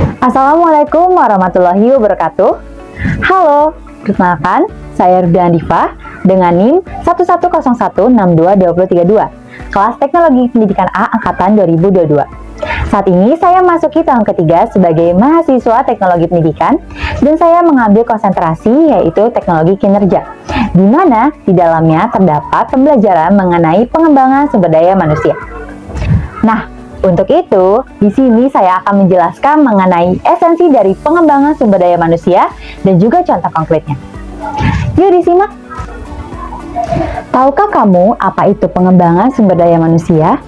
Assalamualaikum warahmatullahi wabarakatuh. Halo, perkenalkan, saya Rudiana Diva dengan NIM 1101622032, kelas Teknologi Pendidikan A Angkatan 2022. Saat ini saya masuki tahun ketiga sebagai mahasiswa Teknologi Pendidikan dan saya mengambil konsentrasi yaitu Teknologi Kinerja, di mana di dalamnya terdapat pembelajaran mengenai pengembangan sumber daya manusia. Nah, untuk itu, di sini saya akan menjelaskan mengenai esensi dari pengembangan sumber daya manusia dan juga contoh konkretnya. Yuk disimak. Tahukah kamu apa itu pengembangan sumber daya manusia?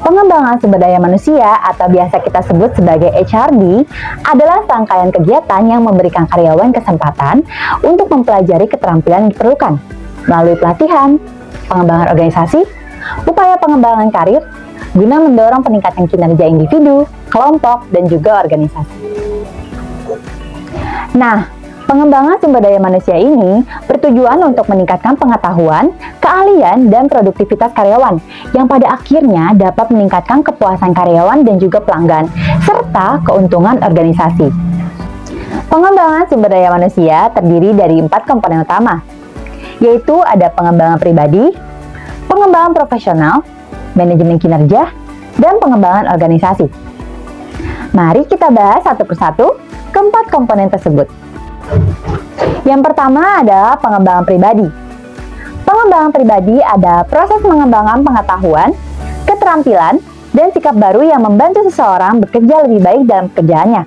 Pengembangan sumber daya manusia atau biasa kita sebut sebagai HRD adalah rangkaian kegiatan yang memberikan karyawan kesempatan untuk mempelajari keterampilan yang diperlukan melalui pelatihan, pengembangan organisasi, upaya pengembangan karir, guna mendorong peningkatan kinerja individu, kelompok, dan juga organisasi. Nah, pengembangan sumber daya manusia ini bertujuan untuk meningkatkan pengetahuan, keahlian, dan produktivitas karyawan yang pada akhirnya dapat meningkatkan kepuasan karyawan dan juga pelanggan, serta keuntungan organisasi. Pengembangan sumber daya manusia terdiri dari 4 komponen utama, yaitu ada pengembangan pribadi, pengembangan profesional, manajemen kinerja, dan pengembangan organisasi. Mari kita bahas satu persatu keempat komponen tersebut. Yang pertama adalah pengembangan pribadi. Pengembangan pribadi ada proses mengembangkan pengetahuan, keterampilan, dan sikap baru yang membantu seseorang bekerja lebih baik dalam pekerjaannya.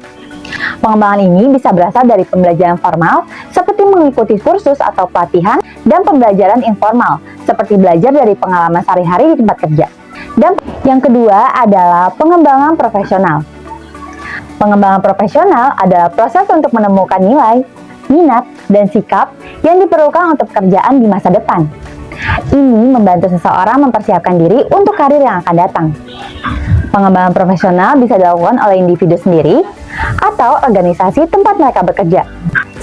Pengembangan ini bisa berasal dari pembelajaran formal seperti mengikuti kursus atau pelatihan dan pembelajaran informal seperti belajar dari pengalaman sehari-hari di tempat kerja. Dan yang kedua adalah pengembangan profesional. Pengembangan profesional adalah proses untuk menemukan nilai, minat, dan sikap yang diperlukan untuk pekerjaan di masa depan. Ini membantu seseorang mempersiapkan diri untuk karir yang akan datang. Pengembangan profesional bisa dilakukan oleh individu sendiri atau organisasi tempat mereka bekerja.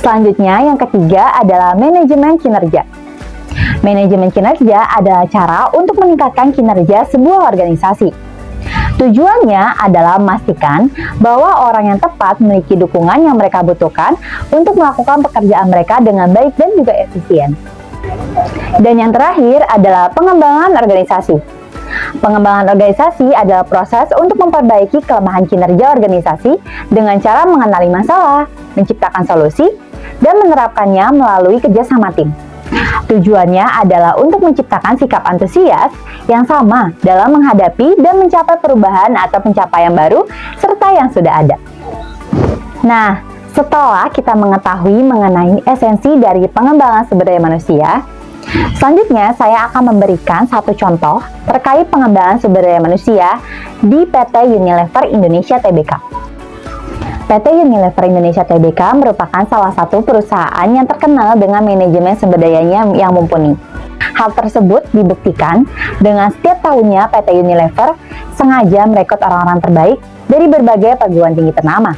Selanjutnya, yang ketiga adalah manajemen kinerja. Manajemen kinerja adalah cara untuk meningkatkan kinerja sebuah organisasi. Tujuannya adalah memastikan bahwa orang yang tepat memiliki dukungan yang mereka butuhkan untuk melakukan pekerjaan mereka dengan baik dan juga efisien. Dan yang terakhir adalah pengembangan organisasi. Pengembangan organisasi adalah proses untuk memperbaiki kelemahan kinerja organisasi dengan cara mengenali masalah, menciptakan solusi, dan menerapkannya melalui kerjasama tim. Tujuannya adalah untuk menciptakan sikap antusias yang sama dalam menghadapi dan mencapai perubahan atau pencapaian baru serta yang sudah ada. Nah, setelah kita mengetahui mengenai esensi dari pengembangan sumber daya manusia, selanjutnya saya akan memberikan satu contoh terkait pengembangan sumber daya manusia di PT Unilever Indonesia Tbk. PT Unilever Indonesia Tbk merupakan salah satu perusahaan yang terkenal dengan manajemen sumber dayanya yang mumpuni. Hal tersebut dibuktikan dengan setiap tahunnya PT Unilever sengaja merekrut orang-orang terbaik dari berbagai perguruan tinggi ternama.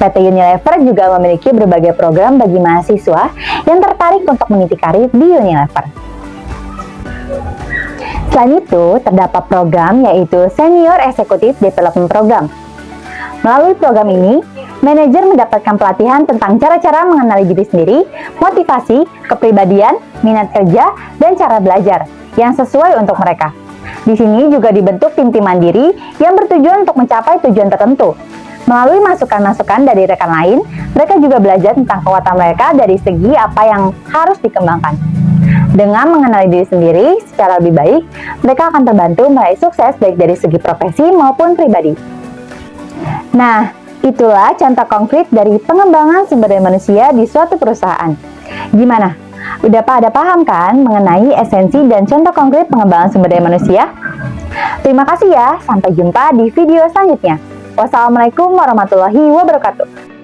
PT Unilever juga memiliki berbagai program bagi mahasiswa yang tertarik untuk meniti karir di Unilever. Selain itu, terdapat program yaitu Senior Executive Development Program. Melalui program ini, manajer mendapatkan pelatihan tentang cara-cara mengenali diri sendiri, motivasi, kepribadian, minat kerja, dan cara belajar yang sesuai untuk mereka. Di sini juga dibentuk tim-tim mandiri yang bertujuan untuk mencapai tujuan tertentu. Melalui masukan-masukan dari rekan lain, mereka juga belajar tentang kekuatan mereka dari segi apa yang harus dikembangkan. Dengan mengenali diri sendiri secara lebih baik, mereka akan terbantu meraih sukses baik dari segi profesi maupun pribadi. Nah, itulah contoh konkret dari pengembangan sumber daya manusia di suatu perusahaan. Gimana? Udah pada paham kan mengenai esensi dan contoh konkret pengembangan sumber daya manusia? Terima kasih ya, sampai jumpa di video selanjutnya. Wassalamualaikum warahmatullahi wabarakatuh.